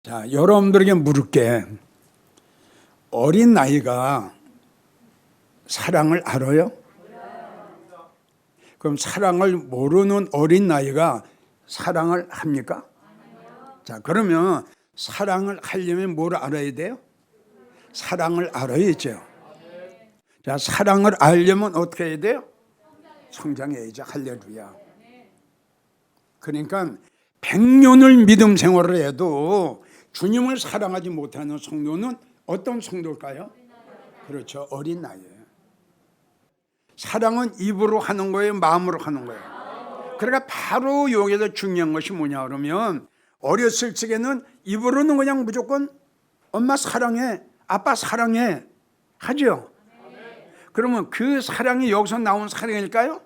자, 여러분들에게 물을게. 어린 나이가 사랑을 알아요? 그럼 사랑을 모르는 어린 나이가 사랑을 합니까? 자, 그러면 사랑을 하려면 뭘 알아야 돼요? 사랑을 알아야죠. 자, 사랑을 알려면 어떻게 해야 돼요? 성장해야죠. 할렐루야. 그러니까 100년을 믿음 생활을 해도 주님을 사랑하지 못하는 성도는 어떤 성도일까요? 그렇죠. 어린 나이에요. 사랑은 입으로 하는 거예요? 마음으로 하는 거예요? 그러니까 바로 여기서 중요한 것이 뭐냐 그러면 어렸을 적에는 입으로는 그냥 무조건 엄마 사랑해, 아빠 사랑해 하죠. 그러면 그 사랑이 여기서 나온 사랑일까요?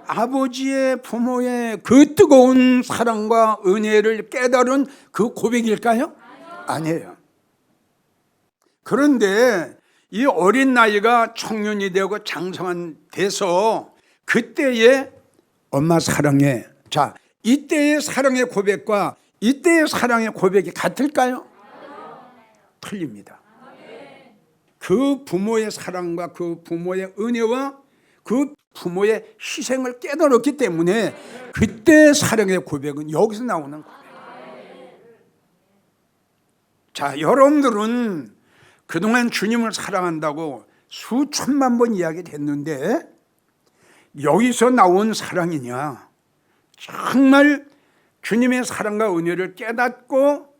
아버지의 부모의 그 뜨거운 사랑과 은혜를 깨달은 그 고백일까요? 아니에요. 그런데 이 어린 나이가 청년이 되고 장성한 돼서 그때의 엄마 사랑해. 자, 이때의 사랑의 고백과 이때의 사랑의 고백이 같을까요? 틀립니다. 그 부모의 사랑과 그 부모의 은혜와 그 부모의 희생을 깨달았기 때문에 그때 사랑의 고백은 여기서 나오는 고백이에요. 자, 여러분들은 그동안 주님을 사랑한다고 수천만 번 이야기를 했는데 여기서 나온 사랑이냐, 정말 주님의 사랑과 은혜를 깨닫고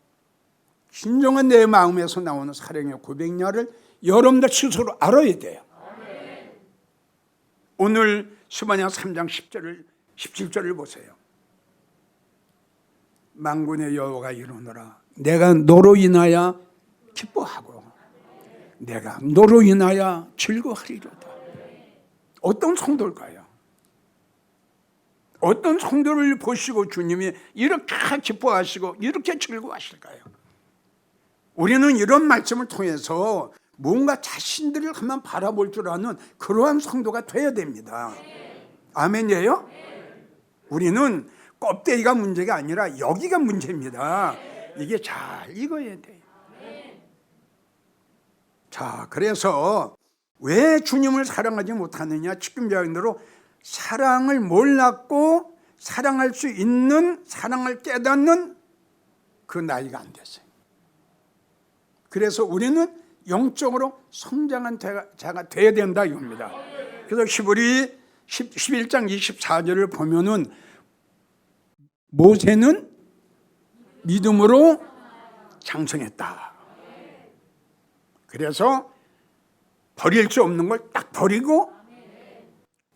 진정한 내 마음에서 나오는 사랑의 고백냐를 여러분들 스스로 알아야 돼요. 오늘 스바냐 3장 17절을 보세요. 만군의 여호와가 이르노라, 내가 너로 인하여 기뻐하고 내가 너로 인하여 즐거워하리로다. 어떤 성도일까요? 어떤 성도를 보시고 주님이 이렇게 기뻐하시고 이렇게 즐거워하실까요? 우리는 이런 말씀을 통해서 뭔가 자신들을 한번 바라볼 줄 아는 그러한 성도가 되어야 됩니다. 아멘이에요? 우리는 껍데기가 문제가 아니라 여기가 문제입니다. 이게 잘 익어야 돼요. 자, 그래서 왜 주님을 사랑하지 못하느냐? 지금 이야기대로 사랑을 몰랐고 사랑할 수 있는, 사랑을 깨닫는 그 나이가 안 됐어요. 그래서 우리는 영적으로 성장한 자가 되어야 된다 이겁니다. 그래서 히브리 11장 24절을 보면은 모세는 믿음으로 장성했다. 그래서 버릴 수 없는 걸 딱 버리고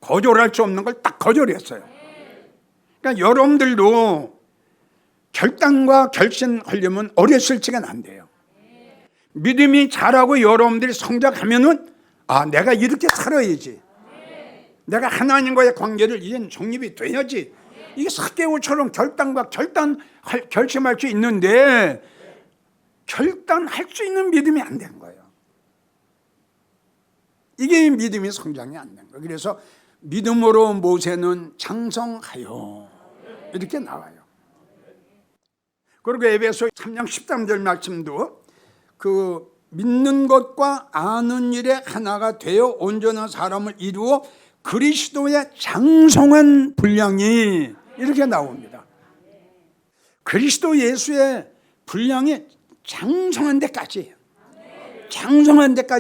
거절할 수 없는 걸 딱 거절했어요. 그러니까 여러분들도 결단과 결심하려면 어렸을 적엔 안 돼요. 믿음이 자라고 여러분들이 성장하면은 내가 이렇게 살아야지. 내가 하나님과의 관계를 이젠 정립이 돼야지. 이게 사개오처럼 결심할 수 있는데 결단할 수 있는 믿음이 안 되는 거예요. 이게 믿음이 성장이 안 된 거예요. 그래서 믿음으로 모세는 장성하여 이렇게 나와요. 그리고 에베소 3장 13절 말씀도 그 믿는 것과 아는 일에 하나가 되어 온전한 사람을 이루어 그리스도의 장성한 분량이 이렇게 나옵니다. 그리스도 예수의 분량이 장성한 데까지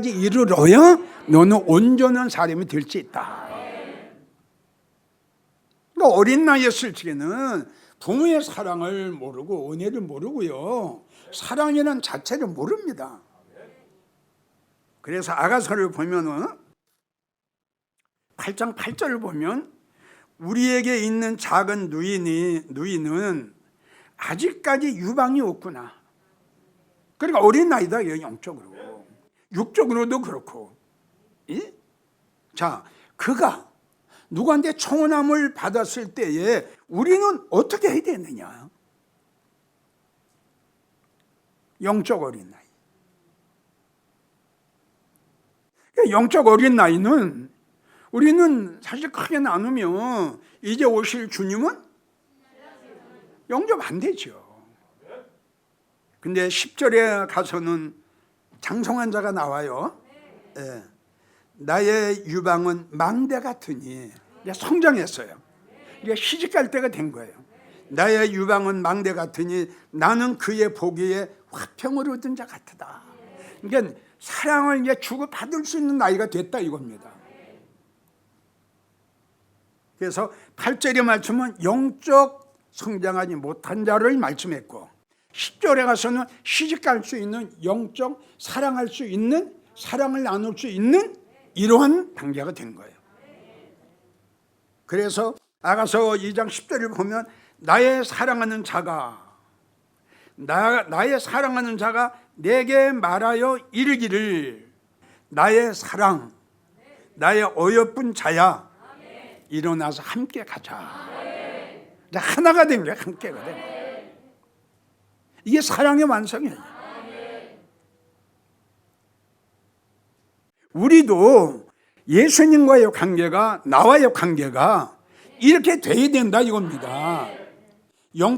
이르러야 너는 온전한 사람이 될 수 있다. 그러니까 어린 나이였을 적에는 부모의 사랑을 모르고 은혜를 모르고요, 사랑이라는 자체를 모릅니다. 그래서 아가서를 보면은 8장 8절을 보면 우리에게 있는 작은 누이는 아직까지 유방이 없구나. 그러니까 어린 나이다, 영적으로. 육적으로도 그렇고. 예? 자, 그가 누구한테 청혼함을 받았을 때에 우리는 어떻게 해야 되느냐? 영적 어린 나이. 영적 어린 나이는 우리는 사실 크게 나누면 이제 오실 주님은 영접 안 되죠. 근데 10절에 가서는 장성한 자가 나와요. 예. 나의 유방은 망대 같으니, 이제 성장했어요. 이제 시집갈 때가 된 거예요. 나의 유방은 망대 같으니 나는 그의 보기에 화평을 얻은 자 같다. 그러니까 사랑을 이제 주고 받을 수 있는 나이가 됐다 이겁니다. 그래서 8절의 말씀은 영적 성장하지 못한 자를 말씀했고, 10절에 가서는 시집갈 수 있는 영적 사랑할 수 있는, 사랑을 나눌 수 있는 이러한 단계가 된 거예요. 그래서 아가서 2장 10절을 보면 나의 사랑하는 자가 내게 말하여 이르기를 나의 사랑, 나의 어여쁜 자야, 일어나서 함께 가자. 하나가 된 거야. 함께가 된 거야. 이게 사랑의 완성이에요. 우리도 예수님과의 관계가, 나와의 관계가 이렇게 돼야 된다 이겁니다.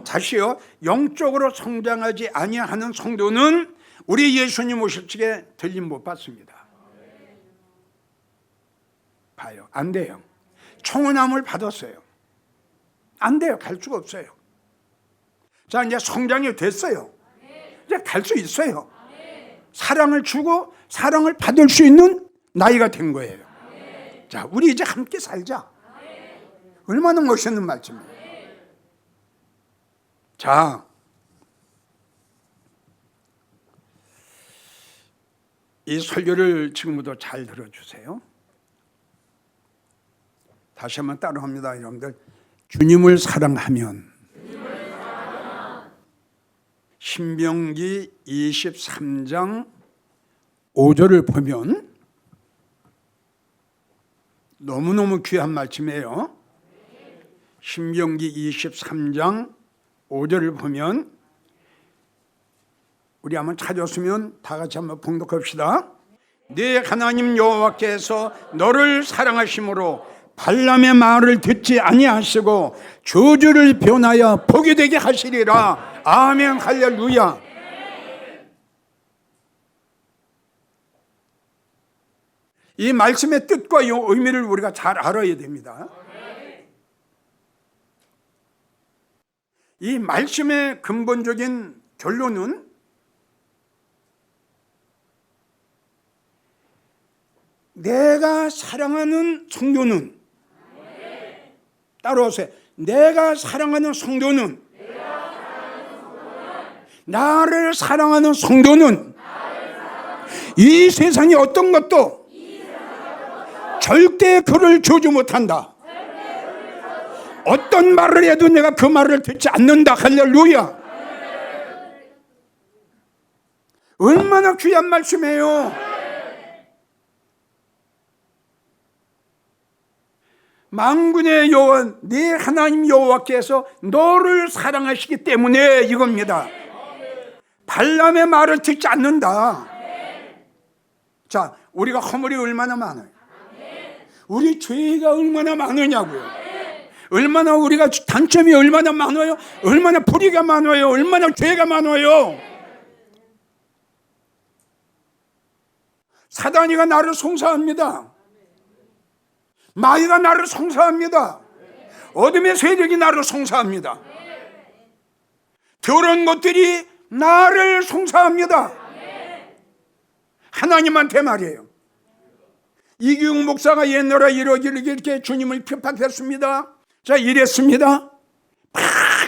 다시요, 영적으로 성장하지 아니하는 성도는 우리 예수님 오실 적에 들림 못 받습니다. 봐요, 안 돼요. 청혼함을 받았어요. 안 돼요. 갈 수가 없어요. 자, 이제 성장이 됐어요. 이제 갈 수 있어요. 사랑을 주고 사랑을 받을 수 있는 나이가 된 거예요. 자, 우리 이제 함께 살자. 얼마나 멋있는 말씀이에요. 자, 이 설교를 지금부터 잘 들어주세요. 다시 한번 따라합니다, 여러분들. 주님을 사랑하면 신명기 23장 5절을 보면 너무너무 귀한 말씀이에요. 신명기 23장 5절을 보면, 우리 한번 찾았으면 다 같이 한번 봉독합시다. 네 하나님 여호와께서 너를 사랑하심으로 발람의 말을 듣지 아니하시고 저주를 변하여 복이 되게 하시리라. 아멘, 할렐루야. 이 말씀의 뜻과 의미를 우리가 잘 알아야 됩니다. 이 말씀의 근본적인 결론은 내가 사랑하는 성도는, 따라오세요. 내가 사랑하는 성도는, 나를 사랑하는 성도는 이 세상의 어떤 것도 절대 그를 저주 못한다. 어떤 말을 해도 내가 그 말을 듣지 않는다. 할렐루야. 얼마나 귀한 말씀이에요. 만군의 여호와, 네 하나님 여호와께서 너를 사랑하시기 때문에 이겁니다. 발람의 말을 듣지 않는다. 자, 우리가 허물이 얼마나 많아요. 우리 죄가 얼마나 많으냐고요. 얼마나 우리가 단점이 얼마나 많아요. 얼마나 불의가 많아요. 얼마나 죄가 많아요. 사단이가 나를 송사합니다. 마귀가 나를 송사합니다. 어둠의 세력이 나를 송사합니다. 더러운 것들이 나를 송사합니다. 하나님한테 말이에요. 이기웅 목사가 옛날에 이렇게 주님을 핍박했습니다. 자, 이랬습니다. 막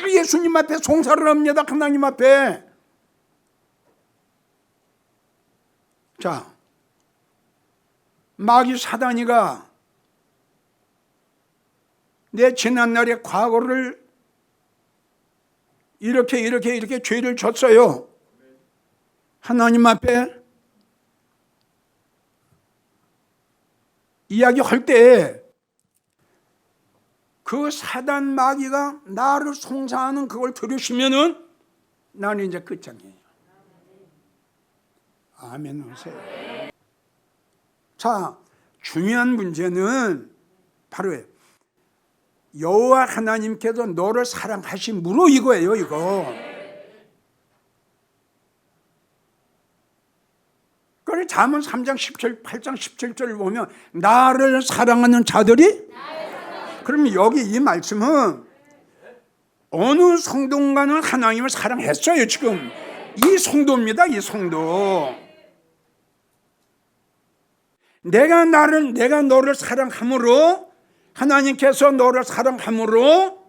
예수님 앞에 송사를 합니다. 하나님 앞에. 자, 마귀 사단이가 내 지난날의 과거를 이렇게 죄를 졌어요. 하나님 앞에 이야기할 때 그 사단 마귀가 나를 송사하는 그걸 들으시면은 나는 이제 끝장이에요. 아멘 하세요. 자, 중요한 문제는 바로 여호와 하나님께서 너를 사랑하심으로 이거예요. 이거 그러니까 잠언 3장 17, 8장 17절을 보면 나를 사랑하는 자들이, 그러면 여기 이 말씀은 어느 성도인가는 하나님을 사랑했어요. 지금 이 성도입니다. 이 성도. 내가 너를 사랑함으로, 하나님께서 너를 사랑함으로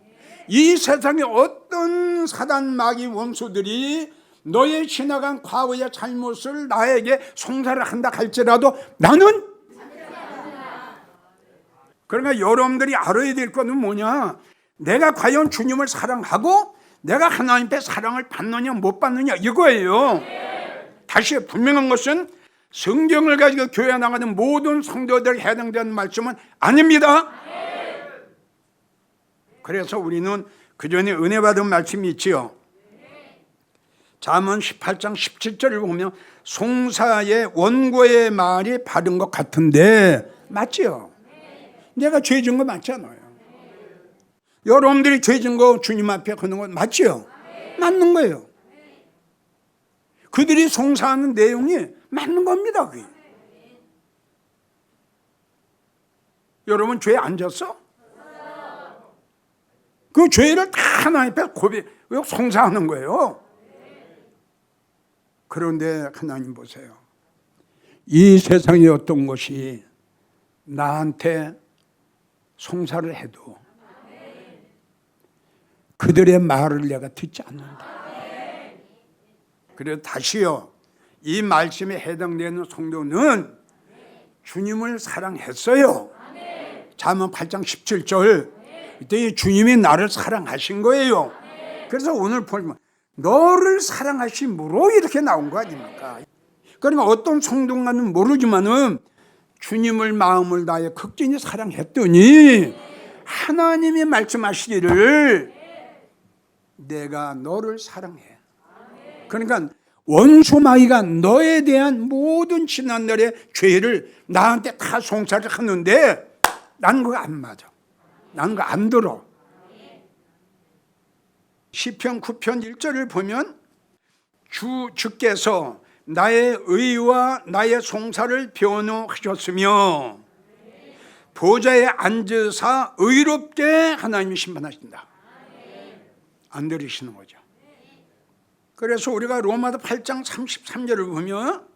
이 세상에 어떤 사단 마귀 원수들이 너의 지나간 과거의 잘못을 나에게 송사를 한다 할지라도 나는, 그러니까 여러분들이 알아야 될 것은 뭐냐, 내가 과연 주님을 사랑하고 내가 하나님께 사랑을 받느냐 못 받느냐 이거예요. 다시 분명한 것은 성경을 가지고 교회 나가는 모든 성도들에 해당되는 말씀은 아닙니다. 그래서 우리는 그 전에 은혜 받은 말씀이 있지요. 잠언 18장 17절을 보면 송사의 원고의 말이 바른 것 같은데 맞지요? 내가 죄 진 거 맞잖아요. 여러분들이 죄 진 거 주님 앞에 하는 건 맞지요? 맞는 거예요. 그들이 송사하는 내용이 맞는 겁니다. 그게. 여러분 죄 안 졌어? 그 죄를 다 하나님 앞에 송사하는 거예요. 그런데 하나님 보세요. 이 세상의 어떤 것이 나한테 송사를 해도 그들의 말을 내가 듣지 않는다. 그래서 다시요, 이 말씀에 해당되는 성도는 주님을 사랑했어요. 잠언 8장 17절, 이때 주님이 나를 사랑하신 거예요. 그래서 오늘 보면 너를 사랑하심으로 이렇게 나온 거 아닙니까? 그러니까 어떤 성도인가는 모르지만은 주님을 마음을 다해 극진히 사랑했더니 하나님이 말씀하시기를 내가 너를 사랑해. 그러니까 원수 마귀가 너에 대한 모든 지난날의 죄를 나한테 다 송사를 하는데 나는 그거 안 맞아. 나는 그거 안 들어. 시편 9편 1절을 보면 주께서 나의 의와 나의 송사를 변호하셨으며 보좌에 앉으사 의롭게 하나님이 심판하신다. 안 들으시는 거죠. 그래서 우리가 로마서 8장 33절을 보면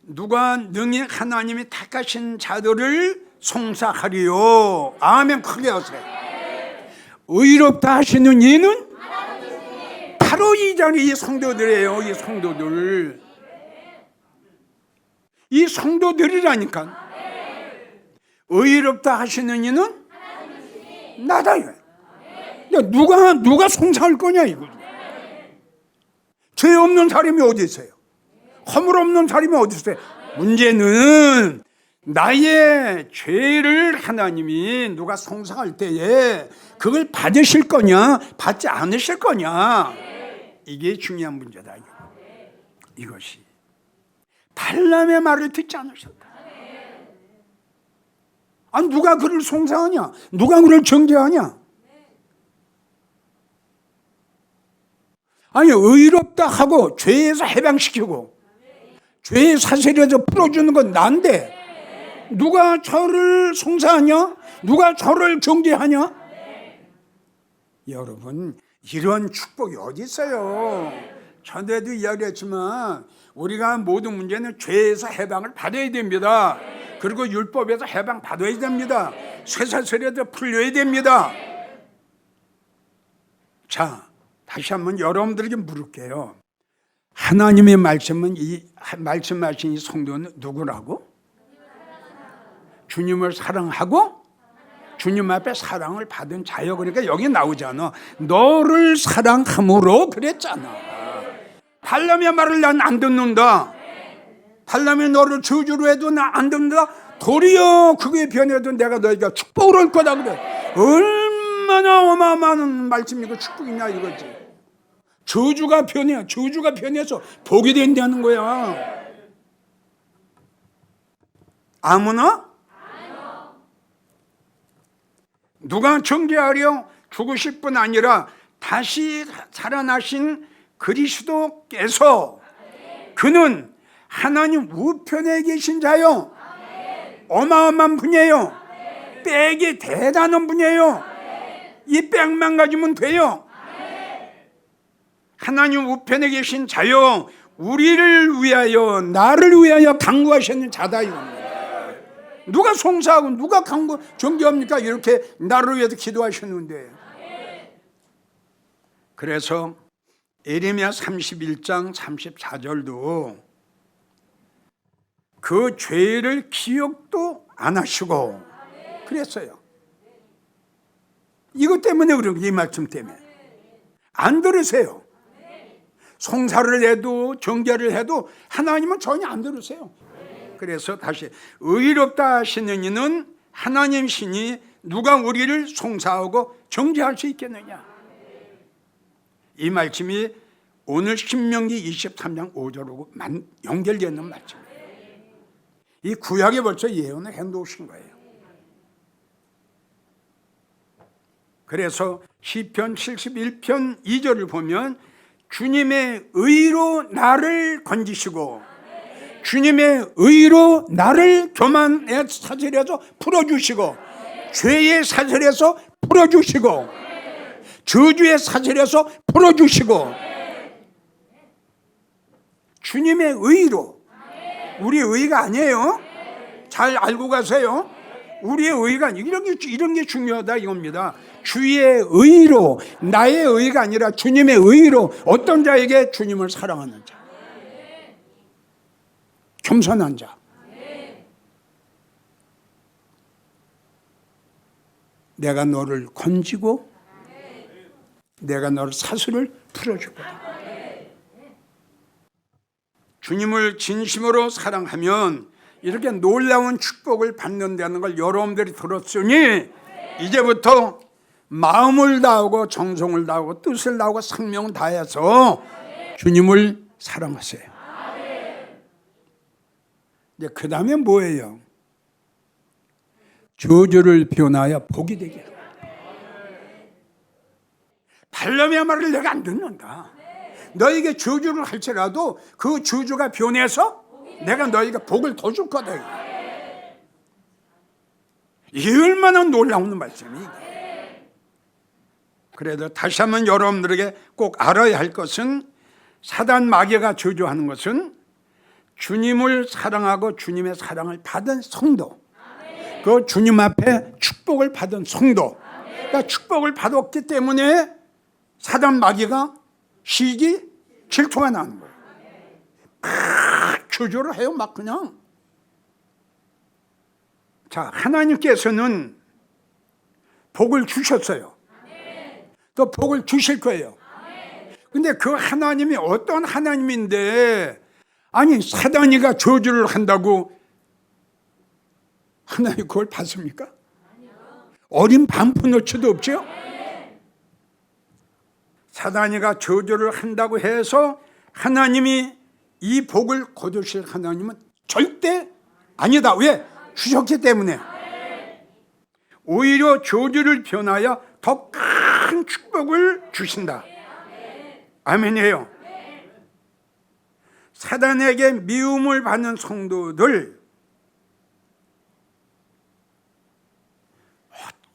누가 능히 하나님이 택하신 자들을 송사하리요. 아멘. 크게 하세요. 의롭다 하시는 이는 바로 이 자리 이 성도들이에요. 이 성도들. 이 성도들이라니까. 의롭다 하시는 이는 나다. 누가 송사할 거냐 이거. 죄 없는 사람이 어디 있어요? 허물 없는 사람이 어디 있어요? 문제는 나의 죄를 하나님이 누가 송사할 때에 그걸 받으실 거냐 받지 않으실 거냐, 이게 중요한 문제다. 이것이 발람의 말을 듣지 않으셨다. 아니 누가 그를 송사하냐, 누가 그를 정죄하냐. 아니 의롭다 하고 죄에서 해방시키고 죄의 사슬에서 풀어주는 건 난데 누가 저를 송사하냐, 누가 저를 정죄하냐. 여러분 이런 축복이 어디 있어요? 전에도 이야기했지만 우리가 모든 문제는 죄에서 해방을 받아야 됩니다. 그리고 율법에서 해방 받아야 됩니다. 쇠사슬에서 풀려야 됩니다. 자, 다시 한번 여러분들에게 물을게요. 하나님의 말씀은 이 말씀하신 이 성도는 누구라고? 주님을 사랑하고 주님 앞에 사랑을 받은 자요. 그러니까 여기 나오잖아. 너를 사랑함으로 그랬잖아. 발람의 말을 난 안 듣는다. 발람이 너를 저주로 해도 나 안 듣는다. 도리어 그게 변해도 내가 너희가 축복을 할 거다 그래. 얼마나 어마어마한 말씀이고 축복이냐 이거지. 저주가 변해, 저주가 변해서 복이 된다는 거야. 아무나? 누가 정죄하려 죽으실 뿐 아니라 다시 살아나신 그리스도께서 그는 하나님 우편에 계신 자요. 어마어마한 분이에요. 백이 대단한 분이에요. 이 백만 가지면 돼요. 하나님 우편에 계신 자요, 우리를 위하여, 나를 위하여 간구하시는 자다 이겁니다. 누가 송사하고 누가 간구 정기합니까? 이렇게 나를 위해서 기도하셨는데. 그래서 예레미야 31장 34절도 그 죄를 기억도 안 하시고 그랬어요. 이것 때문에 그런 거예요. 이 말씀 때문에. 안 들으세요. 송사를 해도 정결을 해도 하나님은 전혀 안 들으세요. 그래서 다시 의롭다 하시는 이는 하나님 신이 누가 우리를 송사하고 정죄할 수 있겠느냐. 이 말씀이 오늘 신명기 23장 5절하고 연결되어 있는 말씀이에요. 이 구약에 벌써 예언을 해놓으신 거예요. 그래서 시편 71편 2절을 보면 주님의 의로 나를 건지시고 주님의 의로 나를 교만의 사슬에서 풀어주시고 죄의 사슬에서 풀어주시고 저주의 사슬에서 풀어주시고 주님의 의로, 우리 의가 아니에요. 잘 알고 가세요. 우리의 의가 아니에요. 이런 게 중요하다 이겁니다. 주의 의로, 나의 의가 아니라 주님의 의로 어떤 자에게 주님을 사랑하는 자, 겸손한 자, 내가 너를 건지고 내가 너를 사슬을 풀어줄 거다. 주님을 진심으로 사랑하면 이렇게 놀라운 축복을 받는다는 걸 여러분들이 들었으니 이제부터 마음을 다하고 정성을 다하고 뜻을 다하고 생명을 다해서 주님을 사랑하세요. 이제 그 다음에 뭐예요? 저주를 변하여 복이 되게. 발람의 말을 내가 안 듣는다. 너에게 저주를 할지라도 그 저주가 변해서 내가 너에게 복을 더 줄 거다. 이게 얼마나 놀라운 말씀이에요. 그래도 다시 한번 여러분들에게 꼭 알아야 할 것은 사단 마귀가 저주하는 것은 주님을 사랑하고 주님의 사랑을 받은 성도, 그 주님 앞에 축복을 받은 성도, 그러니까 축복을 받았기 때문에 사단 마귀가 시기 질투가 나는 거예요. 저주를 해요. 막 그냥. 자, 하나님께서는 복을 주셨어요. 또 복을 주실 거예요. 근데 그 하나님이 어떤 하나님인데, 아니 사단이가 저주를 한다고 하나님 그걸 받습니까? 어린 반푼어치도 없죠? 사단이가 저주를 한다고 해서 하나님이 이 복을 거두실 하나님은 절대 아니다. 왜? 주셨기 때문에. 오히려 저주를 변하여 더 큰 축복을 주신다. 아멘이에요. 사단에게 미움을 받는 성도들,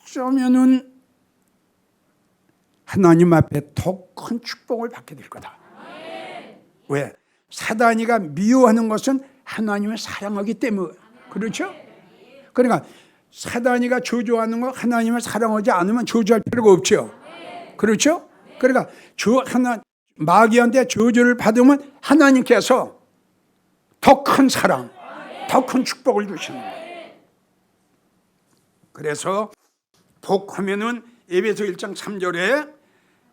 어쩌면은 하나님 앞에 더 큰 축복을 받게 될 거다. 왜? 사단이가 미워하는 것은 하나님을 사랑하기 때문에. 그렇죠? 그러니까 사단이가 저주하는 거 하나님을 사랑하지 않으면 저주할 필요가 없죠. 그렇죠? 그러니까 마귀한테 저주를 받으면 하나님께서 더 큰 사랑, 더 큰 축복을 주시는 거예요. 그래서 복하면은 에베소 1장 3절에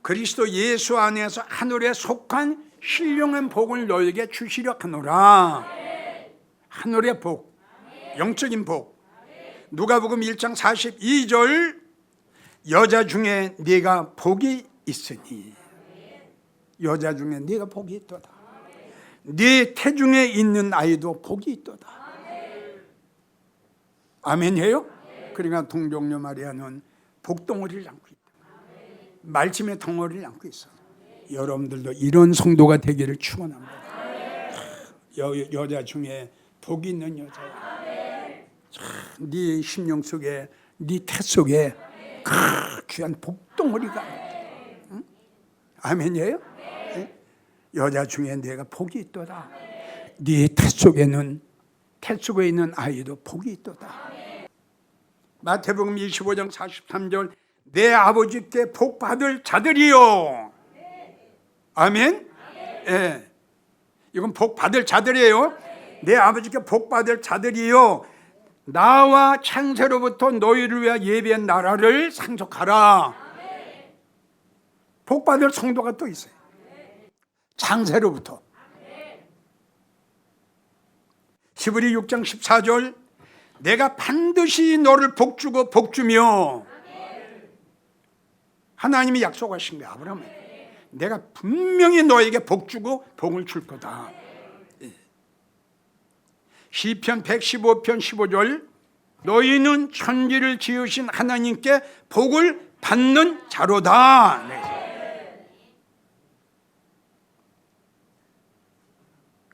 그리스도 예수 안에서 하늘에 속한 신령한 복을 너에게 주시려 하노라. 하늘의 복, 영적인 복. 누가복음 1장 42절 여자 중에 네가 복이 있으니, 여자 중에 네가 복이 있도다. 네 태중에 있는 아이도 복이 있도다. 아멘이에요? 그러니까 동정녀 마리아는 복덩어리를 안고 있다. 말씀의 덩어리를 안고 있어. 여러분들도 이런 성도가 되기를 축원합니다. 여자 중에 복이 있는 여자야. 네 심령 속에, 네 태 속에 귀한 복덩어리가. 응? 아멘이에요? 네? 여자 중에 내가 복이 있도다. 네 태 속에는, 태 속에 있는 아이도 복이 있도다. 마태복음 25장 43절, 내 아버지께 복 받을 자들이요. 아멘? 예. 이건 복 받을 자들이에요. 내 아버지께 복 받을 자들이요. 나와 창세로부터 너희를 위하여 예비한 나라를 상속하라. 복 받을 성도가 또 있어요. 창세로부터. 히브리 6장 14절, 내가 반드시 너를 복주고 복주며. 하나님이 약속하신 거야, 아브라함에. 내가 분명히 너에게 복주고 복을 줄 거다. 시편 115편 15절, 너희는 천지를 지으신 하나님께 복을 받는 자로다.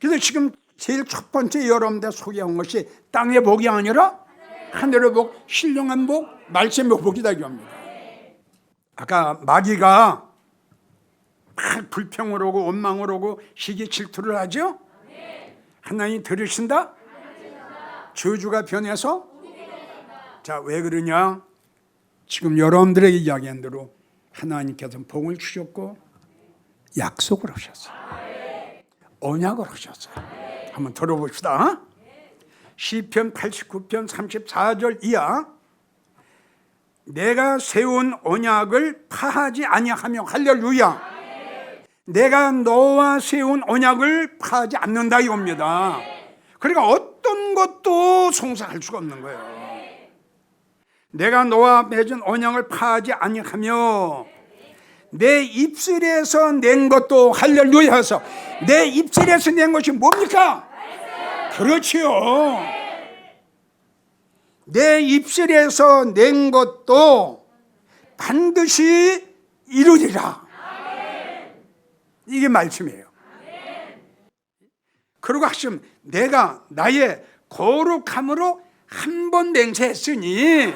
그래서 지금 제일 첫 번째 여러분들 소개한 것이 땅의 복이 아니라 하늘의 복, 신령한 복, 말씀의 복이다 이겁니다. 아까 마귀가 막 불평을 오고 원망을 오고 시기 질투를 하죠. 하나님 들으신다? 저주가 변해서. 자, 왜 그러냐? 지금 여러분들에게 이야기한 대로 하나님께서 복을 주셨고 약속을 하셨어요. 언약을 하셨어요. 한번 들어봅시다. 시편 89편 34절 이하, 내가 세운 언약을 파하지 아니하며. 할렐루야. 내가 너와 세운 언약을 파하지 않는다 이겁니다. 그러니까 어떤 것도 송사할 수가 없는 거예요. 내가 너와 맺은 언약을 파하지 아니하며 내 입술에서 낸 것도. 할렐루야 해서 내 입술에서 낸 것이 뭡니까? 그렇지요. 내 입술에서 낸 것도 반드시 이루리라. 이게 말씀이에요. 그리고 하시면 내가 나의 거룩함으로 한 번 맹세했으니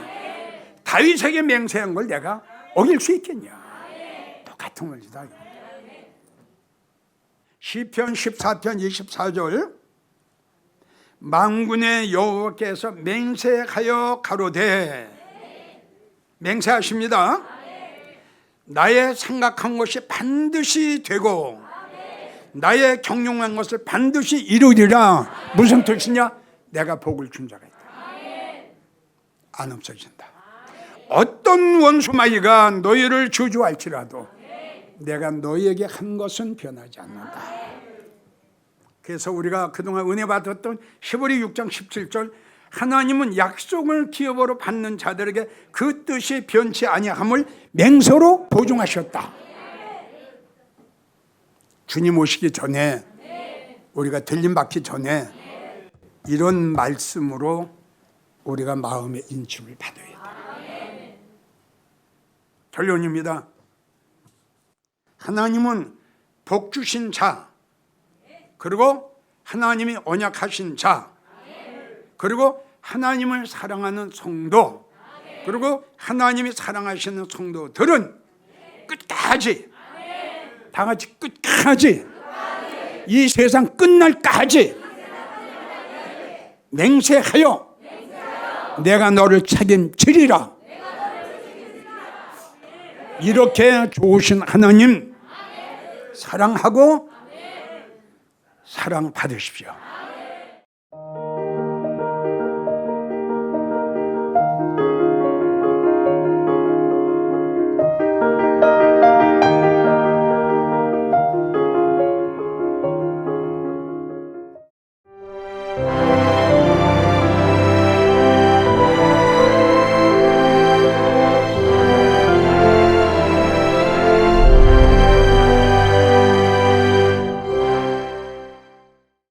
다윗에게 맹세한 걸 내가 어길 수 있겠냐. 똑같은 것이다. 시편 14편 24절, 만군의 여호와께서 맹세하여 가로되. 맹세하십니다. 나의 생각한 것이 반드시 되고 나의 경영한 것을 반드시 이루리라. 무슨 뜻이냐? 내가 복을 준 자가 있다. 안 없어진다. 어떤 원수마귀가 너희를 저주할지라도 내가 너희에게 한 것은 변하지 않는다. 그래서 우리가 그동안 은혜 받았던 히브리 6장 17절, 하나님은 약속을 기업으로 받는 자들에게 그 뜻이 변치 아니함을 맹세로 보증하셨다. 주님 오시기 전에, 우리가 들림 받기 전에 이런 말씀으로 우리가 마음의 인침을 받아야 돼. 결론입니다. 하나님은 복 주신 자, 그리고 하나님이 언약하신 자, 그리고 하나님을 사랑하는 성도, 그리고 하나님이 사랑하시는 성도들은 끝까지, 다 같이 끝까지, 이 세상 끝날까지 맹세하여 내가 너를 책임지리라. 이렇게 좋으신 하나님 사랑하고 사랑받으십시오.